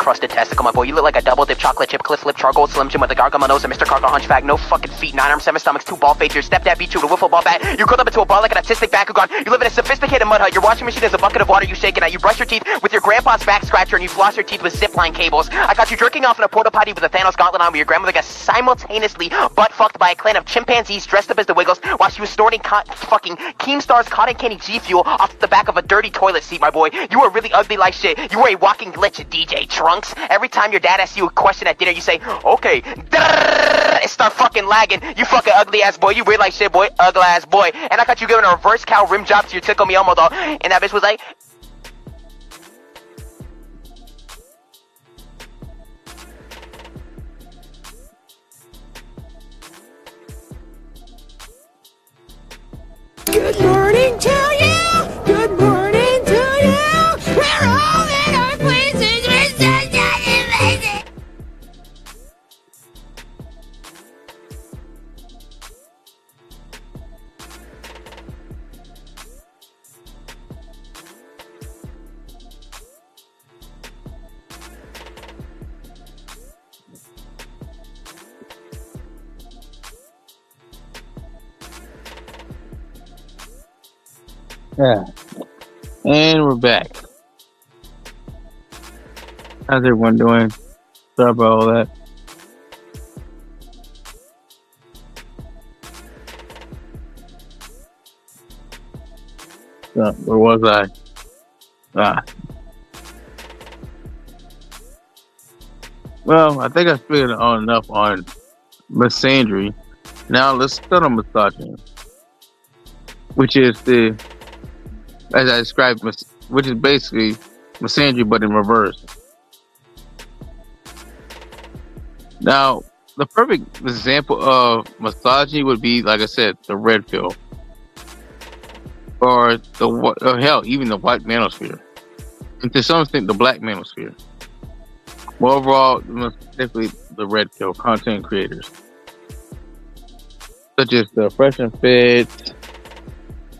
crusted testicle, my boy. You look like a double dip chocolate chip, cliff flip, charcoal, slim Jim with a gargle nose, and Mr. Cargo hunchback. No fucking feet, 9 arms, 7 stomachs, 2 ball fades. Your stepdad beat you with a wiffle ball bat. You curled up into a ball like an autistic Bakugan. You live in a sophisticated mud hut. Your washing machine is a bucket of water you shaking out. You brush your teeth with your grandpa's back scratcher, and you floss your teeth with zipline cables. I got you jerking off in a porta potty with a Thanos gauntlet on, where your grandmother got simultaneously butt fucked by a clan of chimpanzees dressed up as the Wiggles while she was snorting fucking Keemstar's cotton candy G Fuel off the back of a dirty toilet seat, my boy. You are really ugly like shit. You are a walking glitch, DJ Trunks. Every time your dad asks you a question at dinner, you say, okay, and start fucking lagging. You fucking ugly ass boy. You weird like shit, boy. Ugly ass boy. And I got you giving a reverse cow rim job to your Tickle Me Elmo doll. And that bitch was like, Good morning to you. Good morning to you. We're all in our places. We're so amazing. Yeah. And we're back. How's everyone doing? Sorry about all that. Where was I? Well, I think I figured on enough on misandry. Now let's start on misogyny, which is as I described, which is basically misandry but in reverse. Now, the perfect example of misogyny would be, like I said, the red pill, or hell, even the white manosphere, and to some extent the black manosphere. Well, overall, definitely the red pill content creators, such as the Fresh and Fit,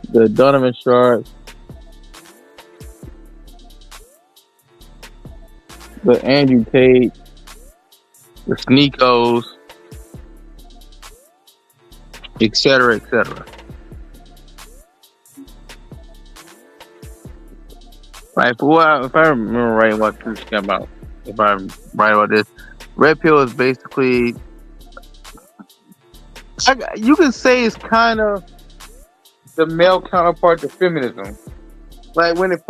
the Donovan Sharps, the Andrew Tate, the Sneakos, etc., etc. Right, if I remember right what you're talking about, if I'm right about this, red pill is basically, you can say it's kind of the male counterpart to feminism. Like when it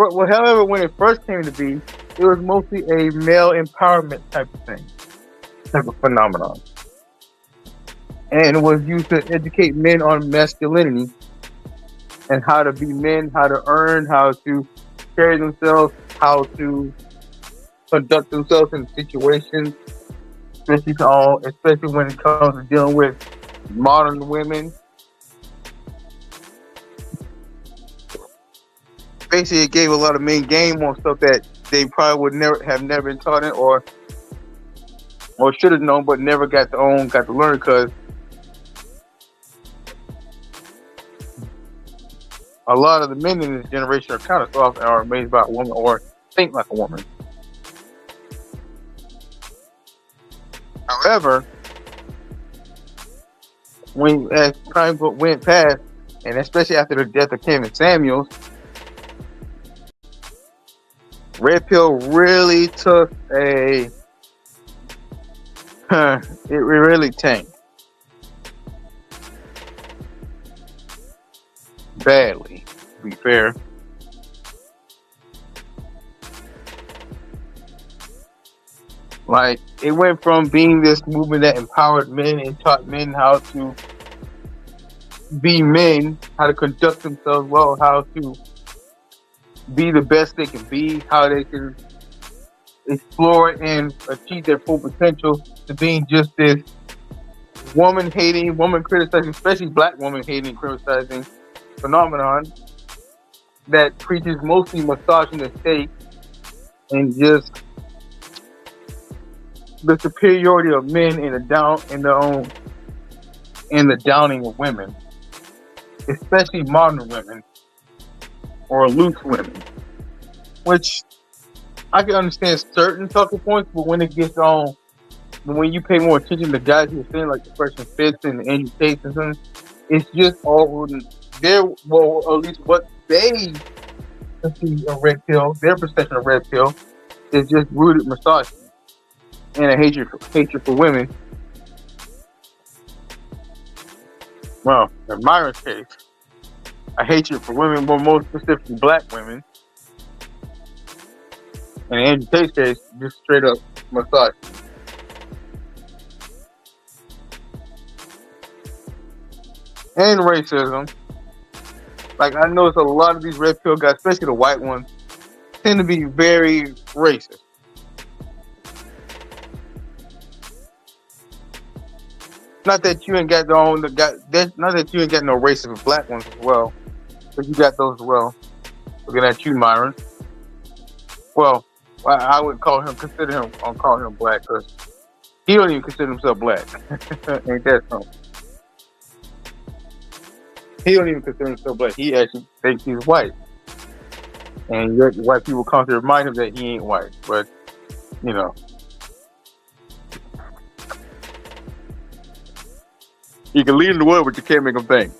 first came to be, it was mostly a male empowerment type of thing, type of phenomenon, and it was used to educate men on masculinity and how to be men, how to earn, how to carry themselves, how to conduct themselves in situations, especially when it comes to dealing with modern women. Basically, it gave a lot of men game on stuff that they probably would never been taught it, or should have known, but never got to learn, because a lot of the men in this generation are kind of soft and are made by a woman or think like a woman. However, as time went past, and especially after the death of Kevin Samuels, red pill really took it really tanked badly, to be fair. Like, it went from being this movement that empowered men and taught men how to be men, how to conduct themselves well, how to be the best they can be, how they can explore and achieve their full potential, to being just this woman-hating, woman-criticizing, especially black woman-hating, criticizing phenomenon that preaches mostly misogynist hate and just the superiority of men in the downing of women, especially modern women or loose women, which I can understand certain talking points, but when it gets on, when you pay more attention to guys who are saying like the person Fitz and Andrew Tate and something, it's just all rooted. Well, at least what they perceive a red pill, their perception of red pill, is just rooted misogyny and a hatred for women. Well, in Myron's case, a hatred for women, but more specifically black women. And in Andrew Tate's case, just straight up misogyny. And racism. Like, I notice a lot of these red pill guys, especially the white ones, tend to be very racist. Not that you ain't got not that you ain't got no racist black ones as well, but you got those as well. Looking at you, Myron. Well, I would call him black because he don't even consider himself black. Ain't that something? He don't even consider himself black. He actually thinks he's white. And yet white people come to remind him that he ain't white. But, you know. You can lead in the world, but you can't make them think.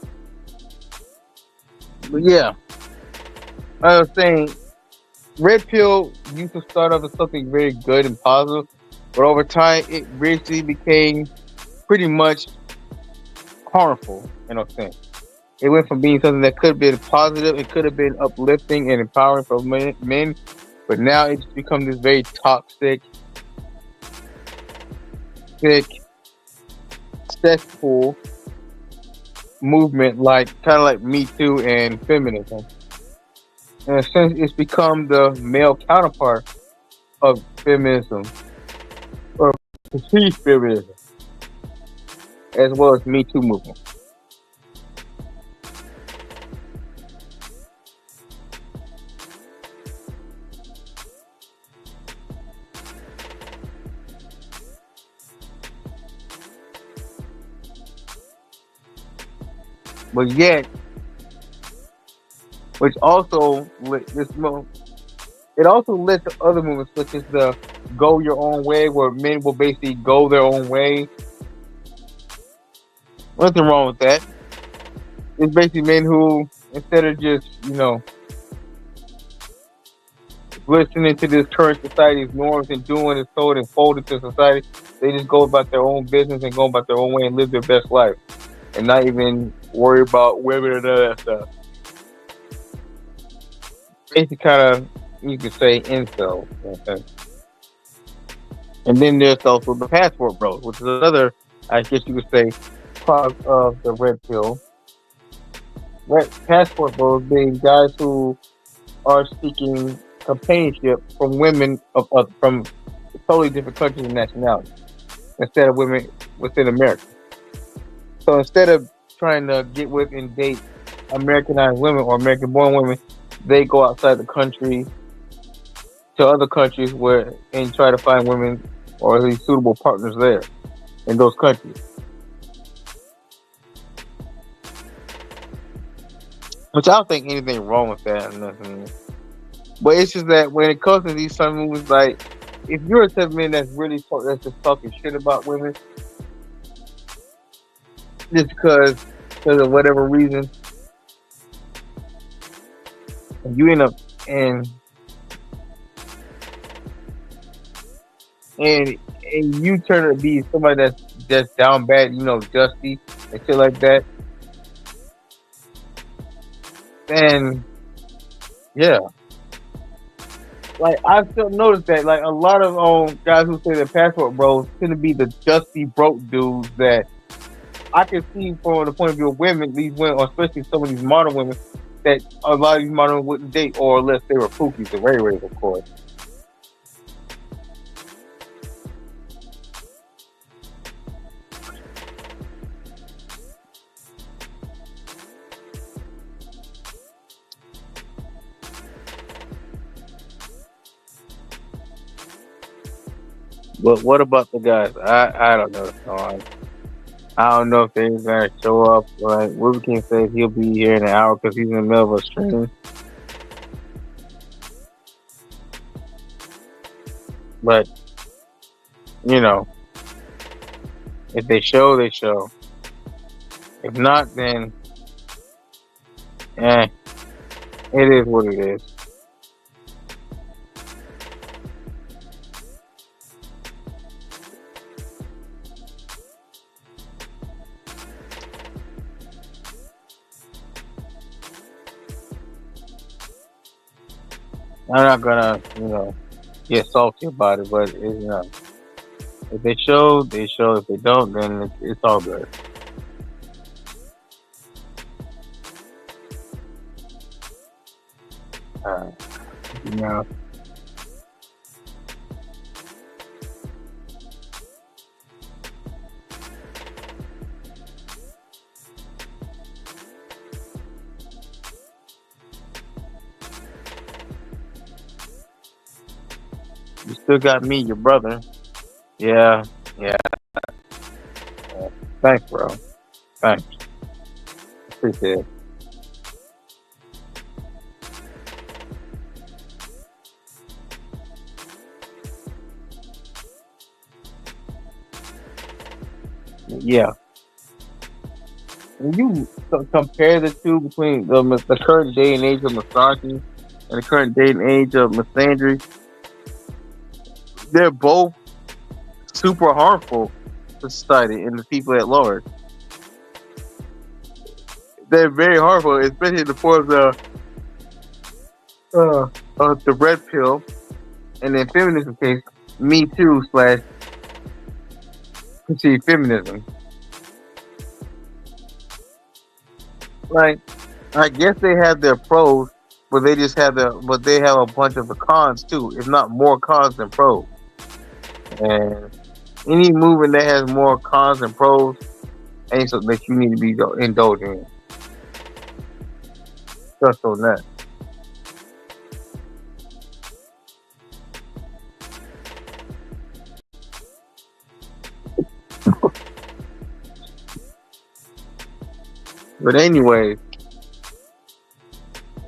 But yeah. I was saying, red pill used to start off as something very good and positive. But over time, it basically became pretty much harmful, in a sense. It went from being something that could have been positive, it could have been uplifting and empowering for men, but now it's become this very toxic, cesspool movement, kind of like Me Too and feminism. In a sense, it's become the male counterpart of feminism, or perceived feminism, as well as Me Too movement. But yet, which also led to other movements, such as the Go Your Own Way, where men will basically go their own way. Nothing wrong with that. It's basically men who, instead of just, listening to this current society's norms and doing as told and folded to society, they just go about their own business and go about their own way and live their best life. And not even worry about women and all that stuff. Basically, kind of, you could say, incel. Okay? And then there's also the passport bros, which is another, I guess you could say, part of the red pill. Passport bros being guys who are seeking companionship from women from totally different countries and nationalities, instead of women within America. So instead of trying to get with and date Americanized women or American-born women, they go outside the country to other countries and try to find women or at least suitable partners there in those countries. Which I don't think anything wrong with that or nothing. But it's just that when it comes to these some movies, like, if you're a type of man that's just talking shit about women, just because of whatever reason, you end up and you turn to be somebody that's down bad, dusty and shit like that. And yeah, like I still noticed that, like, a lot of guys who say they're passport bros tend to be the dusty broke dudes that I can see from the point of view of women, these women, or especially some of these modern women, that a lot of these modern women wouldn't date, or unless they were pookies and ray-rays, of course. But what about the guys? I don't know. I don't know if they're going to show up. Like, Ruby King says he'll be here in an hour because he's in the middle of a stream. But you know, if they show, they show. If not, then it is what it is. I'm not gonna, get salty about it, but if they show, they show. If they don't, then it's all good. You know, you still got me, your brother. Yeah. Thanks, bro. Thanks. Appreciate it. Yeah. When you compare the two between the current day and age of misogyny and the current day and age of misandry, they're both super harmful to society and the people at large. They're very harmful, especially in the forms of the red pill, and then feminism case, Me Too / perceived feminism. Like, I guess they have their pros, but they just have they have a bunch of the cons too, if not more cons than pros. And any movement that has more cons than pros ain't something that you need to be indulging in. Just on that. But anyway,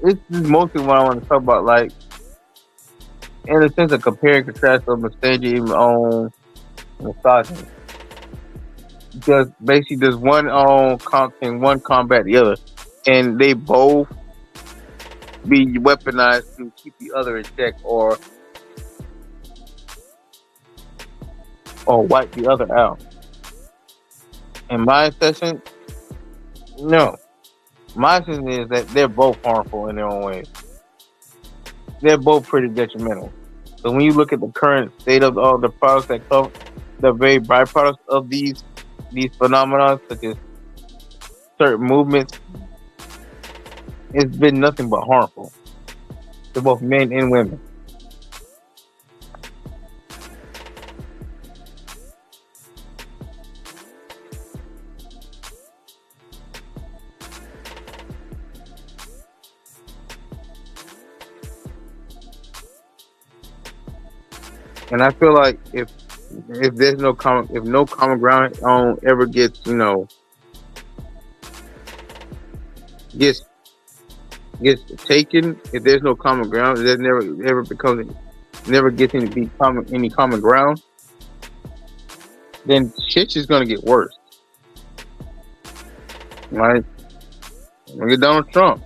this is mostly what I want to talk about. Like, in a sense of compare and contrast of misandry even on misogyny. Because basically there's one can one combat the other. And they both be weaponized to keep the other in check or wipe the other out. In my assessment, no. My assessment is that they're both harmful in their own ways. They're both pretty detrimental. So when you look at the current state of all the products that come, the very byproducts of these phenomena, such as certain movements, it's been nothing but harmful to both men and women. And I feel like if there's no common ground ever gets taken, if there's no common ground, there never gets any common ground, then shit's just gonna get worse. Right? Look at Donald Trump.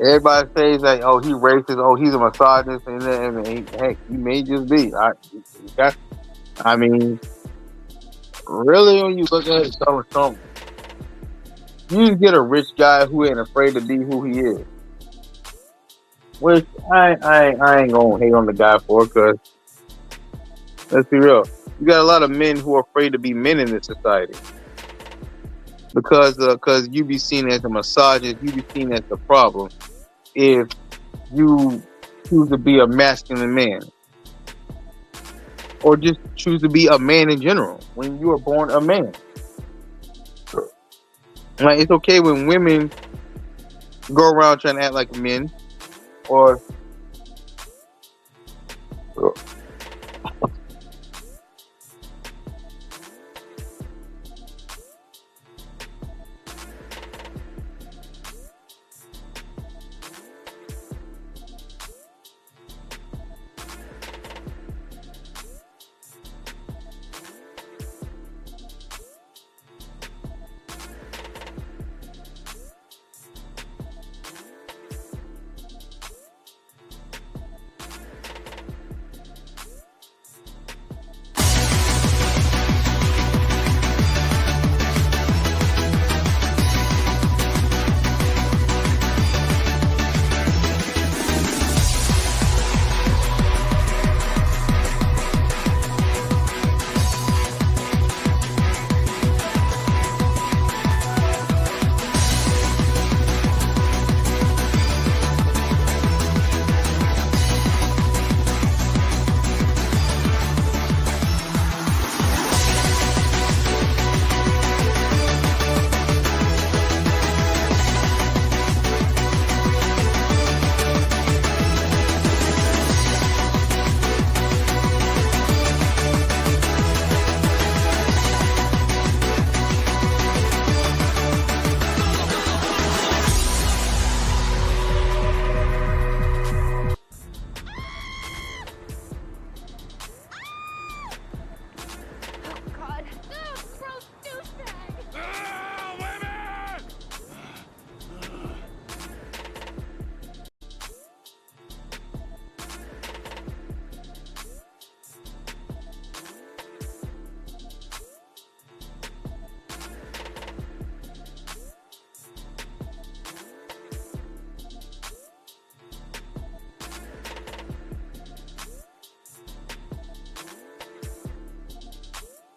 Everybody says that, oh, he's racist, oh, he's a misogynist, and heck, he may just be. I mean, really, when you look at Donald Trump, you get a rich guy who ain't afraid to be who he is. Which I ain't gonna hate on the guy for, because let's be real, you got a lot of men who are afraid to be men in this society. Because you be seen as a misogynist, you be seen as the problem if you choose to be a masculine man, or just choose to be a man in general when you are born a man. Like, it's okay when women go around trying to act like men, or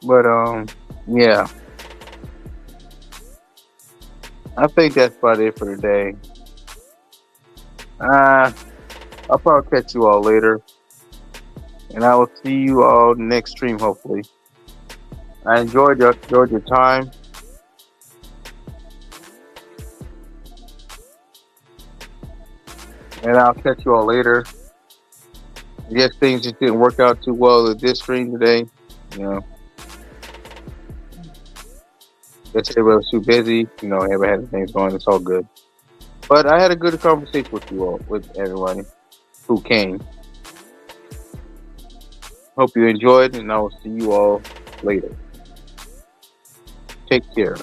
But yeah, I think that's about it for today. I'll probably catch you all later, and I will see you all next stream. Hopefully, I enjoyed your time. And I'll catch you all later. I guess things just didn't work out too well at this stream today. You know, guess everybody was too busy. You know, everybody had things going. It's all good. But I had a good conversation with you all, with everybody who came. Hope you enjoyed, and I will see you all later. Take care.